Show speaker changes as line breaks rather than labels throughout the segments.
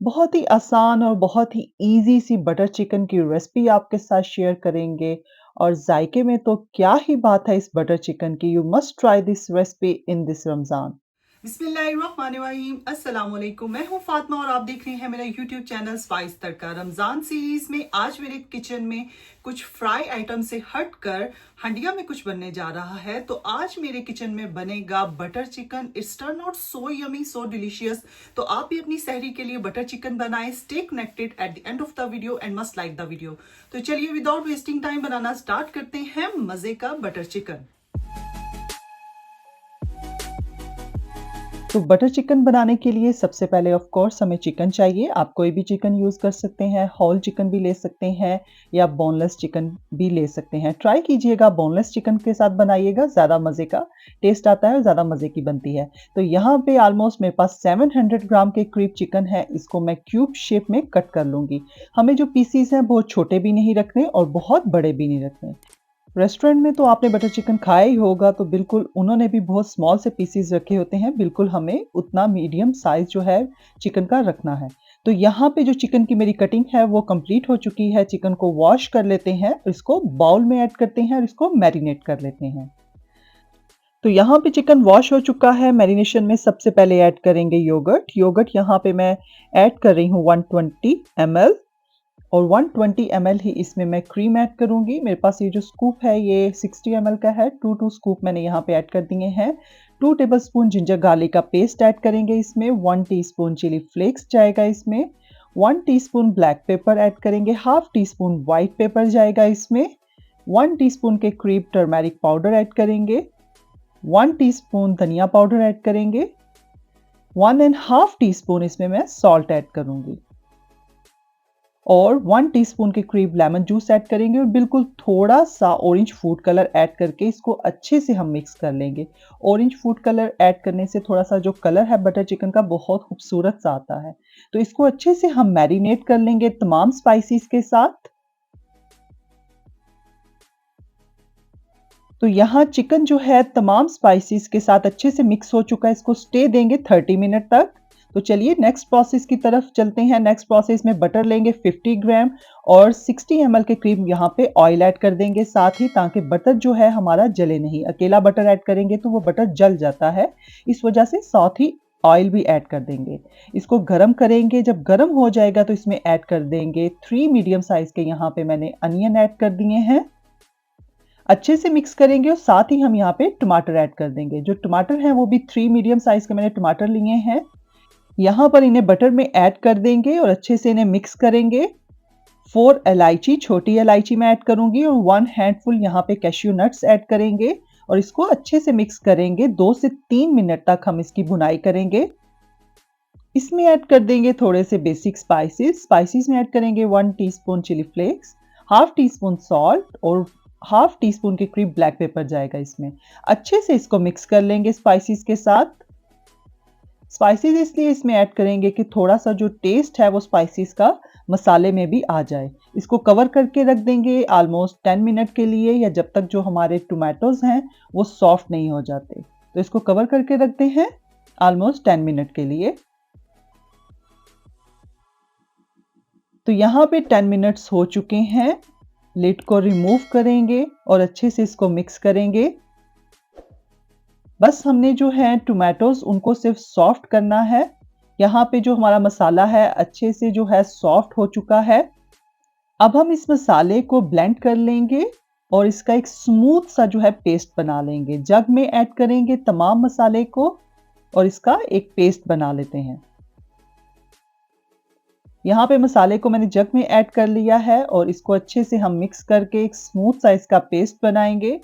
बहुत ही आसान और बहुत ही ईज़ी सी बटर चिकन की रेसिपी आपके साथ शेयर करेंगे और जायके में तो क्या ही बात है इस बटर चिकन की। You must try this recipe in this Ramzan.
बिस्मिल्लाहिर्रहमानिर्रहीम अस्सलाम वालेकुम। मैं हूं फातिमा और आप देख रहे हैं मेरा यूट्यूब चैनल स्पाइस तड़का। रमज़ान सीरीज में आज मेरे किचन में कुछ फ्राई आइटम से हटकर हंडिया में कुछ बनने जा रहा है। तो आज मेरे किचन में बनेगा butter chicken. It's turn out so yummy, so delicious. तो आप भी अपनी सहरी के लिए बटर चिकन बनाएं। Stay connected at the end of the video and must like the video. तो चलिए विदाउट वेस्टिंग टाइम बनाना स्टार्ट करते हैं मजे का बटर चिकन।
तो बटर चिकन बनाने के लिए सबसे पहले ऑफ कोर्स हमें चिकन चाहिए। आप कोई भी चिकन यूज़ कर सकते हैं, होल चिकन भी ले सकते हैं या बोनलेस चिकन भी ले सकते हैं। ट्राई कीजिएगा बोनलेस चिकन के साथ बनाइएगा, ज़्यादा मज़े का टेस्ट आता है और ज़्यादा मज़े की बनती है। तो यहाँ पे ऑलमोस्ट मेरे पास 700 ग्राम के करीब चिकन है, इसको मैं क्यूब शेप में कट कर लूँगी। हमें जो पीसेस हैं बहुत छोटे भी नहीं रखने और बहुत बड़े भी नहीं रखने। रेस्टोरेंट में तो आपने बटर चिकन खाया ही होगा, तो बिल्कुल उन्होंने भी बहुत स्मॉल से पीसेस रखे होते हैं, बिल्कुल हमें उतना मीडियम साइज़ जो है चिकन का रखना है। तो यहाँ पे जो चिकन की मेरी कटिंग है वो कंप्लीट हो चुकी है। चिकन को वॉश कर लेते हैं, इसको बाउल में ऐड करते हैं और इसको मैरिनेट कर लेते हैं। तो यहाँ पे चिकन वॉश हो चुका है। मैरिनेशन में सबसे पहले ऐड करेंगे योगर्ट। योगर्ट यहाँ पे मैं ऐड कर रही हूँ 120 ml और 120 ml ही इसमें मैं क्रीम ऐड करूँगी। मेरे पास ये जो स्कूप है ये 60 ml का है। 2 स्कूप मैंने यहाँ पे ऐड कर दिए हैं। 2 टेबलस्पून जिंजर गार्लिक का पेस्ट ऐड करेंगे इसमें। 1 टीस्पून चिली फ्लेक्स जाएगा इसमें। 1 टीस्पून ब्लैक पेपर ऐड करेंगे। Half tea spoon white paper जाएगा इसमें। 1 टीस्पून के करीब टर्मेरिक पाउडर ऐड करेंगे। 1 टीस्पून धनिया पाउडर ऐड करेंगे। 1 एंड हाफ टीस्पून इसमें मैं सॉल्ट ऐड करूँगी और 1 टीस्पून के करीब लेमन जूस ऐड करेंगे और बिल्कुल थोड़ा-सा ऑरेंज फूड कलर ऐड करके इसको अच्छे से हम मिक्स कर लेंगे। ऑरेंज फूड कलर ऐड करने से थोड़ा-सा जो कलर है बटर चिकन का बहुत खूबसूरत सा आता है। तो इसको अच्छे से हम मैरिनेट कर लेंगे तमाम स्पाइसेस के साथ। तो यहाँ चिकन जो है तमाम स्पाइसेस के साथ अच्छे से मिक्स हो चुका है, इसको स्टे देंगे 30 मिनट तक। तो चलिए नेक्स्ट प्रोसेस की तरफ चलते हैं। नेक्स्ट प्रोसेस में बटर लेंगे 50 ग्राम और 60 ml के करीब यहाँ पे ऑयल ऐड कर देंगे साथ ही, ताकि बटर जो है हमारा जले नहीं। अकेला बटर ऐड करेंगे तो वो बटर जल जाता है, इस वजह से साथ ही ऑयल भी ऐड कर देंगे। इसको गरम करेंगे, जब गरम हो जाएगा तो इसमें ऐड कर देंगे 3 मीडियम साइज़ के यहाँ पे मैंने अनियन ऐड कर दिए हैं। अच्छे से मिक्स करेंगे और साथ ही हम यहाँ पे टमाटर ऐड कर देंगे। जो टमाटर हैं वो भी 3 मीडियम साइज़ के मैंने टमाटर लिए हैं। यहाँ पर इन्हें बटर में ऐड कर देंगे और अच्छे से इन्हें मिक्स करेंगे। 4 इलायची, छोटी इलायची मैं ऐड करूँगी और 1 हैंडफुल यहाँ पे कैश्यू नट्स ऐड करेंगे और इसको अच्छे से मिक्स करेंगे। 2 से 3 मिनट तक हम इसकी भुनाई करेंगे। इसमें ऐड कर देंगे थोड़े से बेसिक स्पाइसेस। स्पाइसेस में ऐड करेंगे 1 teaspoon chilli flakes, half teaspoon salt और हाफ टी स्पून के करीब ब्लैक पेपर जाएगा इसमें। अच्छे से इसको मिक्स कर लेंगे स्पाइसेस के साथ। स्पाइसेस इसलिए इसमें ऐड करेंगे कि थोड़ा-सा जो टेस्ट है वो स्पाइसेस का मसाले में भी आ जाए। इसको कवर करके रख देंगे ऑलमोस्ट 10 मिनट के लिए, या जब तक जो हमारे टोमेटोज़ हैं वो सॉफ्ट नहीं हो जाते। तो इसको कवर करके रखते हैं ऑलमोस्ट 10 मिनट के लिए। तो यहाँ पे 10 मिनट्स हो चुके हैं। लिड को रिमूव करेंगे और अच्छे से इसको मिक्स करेंगे। बस हमने जो है टोमेटोज़ उनको सिर्फ सॉफ्ट करना है। यहाँ पे जो हमारा मसाला है अच्छे से जो है सॉफ्ट हो चुका है। अब हम इस मसाले को ब्लेंड कर लेंगे और इसका एक स्मूथ सा जो है पेस्ट बना लेंगे। जग में ऐड करेंगे तमाम मसाले को और इसका एक पेस्ट बना लेते हैं। यहाँ पे मसाले को मैंने जग में ऐड कर लिया है और इसको अच्छे से हम मिक्स करके एक स्मूथ सा इसका पेस्ट बनाएंगे।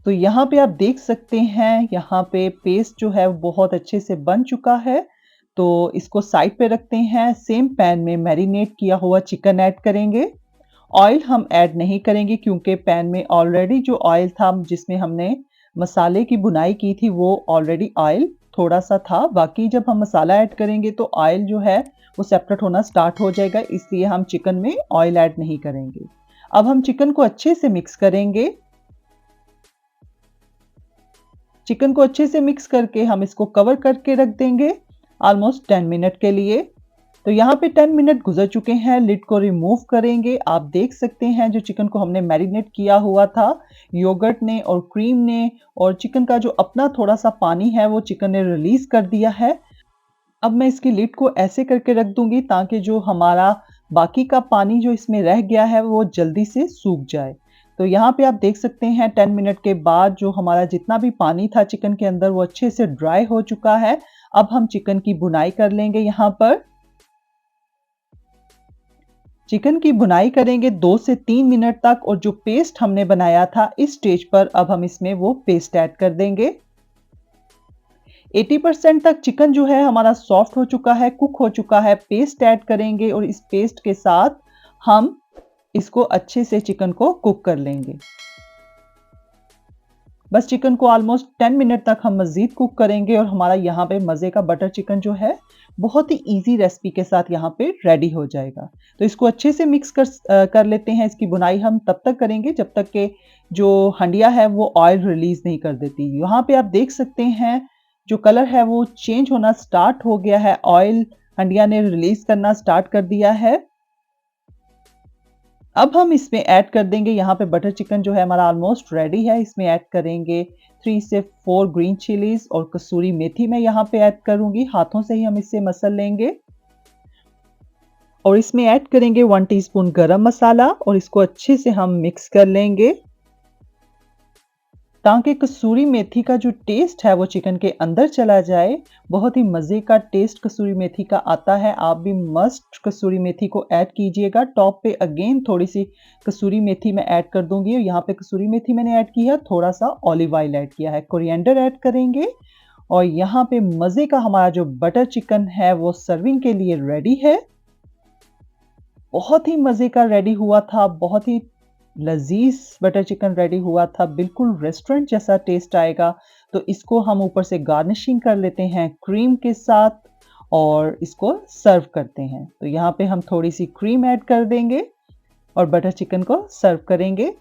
तो यहाँ पे आप देख सकते हैं, यहाँ पे पेस्ट जो है बहुत अच्छे से बन चुका है। तो इसको साइड पे रखते हैं। सेम पैन में मैरिनेट किया हुआ चिकन ऐड करेंगे। ऑयल हम ऐड नहीं करेंगे क्योंकि पैन में ऑलरेडी जो ऑयल था जिसमें हमने मसाले की भुनाई की थी वो ऑलरेडी ऑयल थोड़ा-सा था। बाकी जब हम मसाला ऐड करेंगे तो ऑयल जो है वो सेपरेट होना स्टार्ट हो जाएगा, इसलिए हम चिकन में ऑयल ऐड नहीं करेंगे। अब हम चिकन को अच्छे से मिक्स करेंगे। चिकन को अच्छे से मिक्स करके हम इसको कवर करके रख देंगे ऑलमोस्ट 10 मिनट के लिए। तो यहाँ पे 10 मिनट गुजर चुके हैं, लिड को रिमूव करेंगे। आप देख सकते हैं जो चिकन को हमने मैरिनेट किया हुआ था योगर्ट ने और क्रीम ने, और चिकन का जो अपना थोड़ा सा पानी है वो चिकन ने रिलीज कर दिया है। अब मैं इसकी लिड को ऐसे करके रख दूंगी ताकि जो हमारा बाकी का पानी जो इसमें रह गया है वो जल्दी से सूख जाए। तो यहाँ पे आप देख सकते हैं 10 मिनट के बाद जो हमारा जितना भी पानी था चिकन के अंदर वो अच्छे से ड्राई हो चुका है। अब हम चिकन की भुनाई कर लेंगे। यहाँ पर चिकन की भुनाई करेंगे 2 से 3 मिनट तक, और जो पेस्ट हमने बनाया था इस स्टेज पर अब हम इसमें वो पेस्ट ऐड कर देंगे। 80% तक चिकन जो है हमारा सॉफ्ट हो चुका है, कुक हो चुका है। पेस्ट ऐड करेंगे और इस पेस्ट के साथ हम इसको अच्छे से चिकन को कुक कर लेंगे। बस चिकन को ऑलमोस्ट 10 मिनट तक हम मज़ीद कुक करेंगे और हमारा यहाँ पे मज़े का बटर चिकन जो है बहुत ही इजी रेसिपी के साथ यहाँ पे रेडी हो जाएगा। तो इसको अच्छे से मिक्स कर लेते हैं। इसकी बुनाई हम तब तक करेंगे जब तक कि जो हंडिया है वो ऑयल रिलीज नहीं कर देती। यहाँ पे आप देख सकते हैं जो कलर है वो चेंज होना स्टार्ट हो गया है, ऑयल हंडिया ने रिलीज करना स्टार्ट कर दिया है। अब हम इसमें ऐड कर देंगे, यहाँ पे बटर चिकन जो है हमारा ऑलमोस्ट रेडी है। इसमें ऐड करेंगे 3 से 4 ग्रीन चिलीज और कसूरी मेथी मैं यहाँ पे ऐड करूंगी। हाथों से ही हम इसे मसल लेंगे और इसमें ऐड करेंगे 1 टीस्पून गरम मसाला और इसको अच्छे से हम मिक्स कर लेंगे ताकि कसूरी मेथी का जो टेस्ट है वो चिकन के अंदर चला जाए। बहुत ही मज़े का टेस्ट कसूरी मेथी का आता है। आप भी मस्ट कसूरी मेथी को ऐड कीजिएगा। टॉप पे अगेन थोड़ी सी कसूरी मेथी मैं ऐड कर दूंगी और यहाँ पे कसूरी मेथी मैंने ऐड किया, थोड़ा सा ऑलिव ऑयल ऐड किया है, कोरिएंडर ऐड करेंगे और यहाँ पे मज़े का हमारा जो बटर चिकन है वो सर्विंग के लिए रेडी है। बहुत ही मज़े का रेडी हुआ था, बहुत ही लजीज बटर चिकन रेडी हुआ था, बिल्कुल रेस्टोरेंट जैसा टेस्ट आएगा। तो इसको हम ऊपर से गार्निशिंग कर लेते हैं क्रीम के साथ और इसको सर्व करते हैं। तो यहाँ पे हम थोड़ी सी क्रीम ऐड कर देंगे और बटर चिकन को सर्व करेंगे।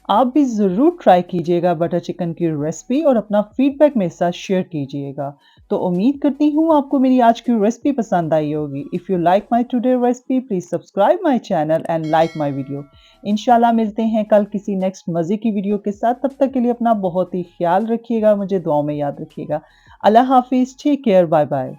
आप भी ज़रूर ट्राई कीजिएगा बटर चिकन की रेसिपी और अपना फीडबैक मेरे साथ शेयर कीजिएगा। तो उम्मीद करती हूँ आपको मेरी आज की रेसिपी पसंद आई होगी। If you like my today recipe please subscribe my channel and like my video. इंशाल्लाह मिलते हैं कल किसी नेक्स्ट मज़े की वीडियो के साथ। तब तक के लिए अपना बहुत ही ख्याल रखिएगा, मुझे दुआओं में याद रखिएगा। अल्लाह हाफिज़, टेक केयर, बाय बाय।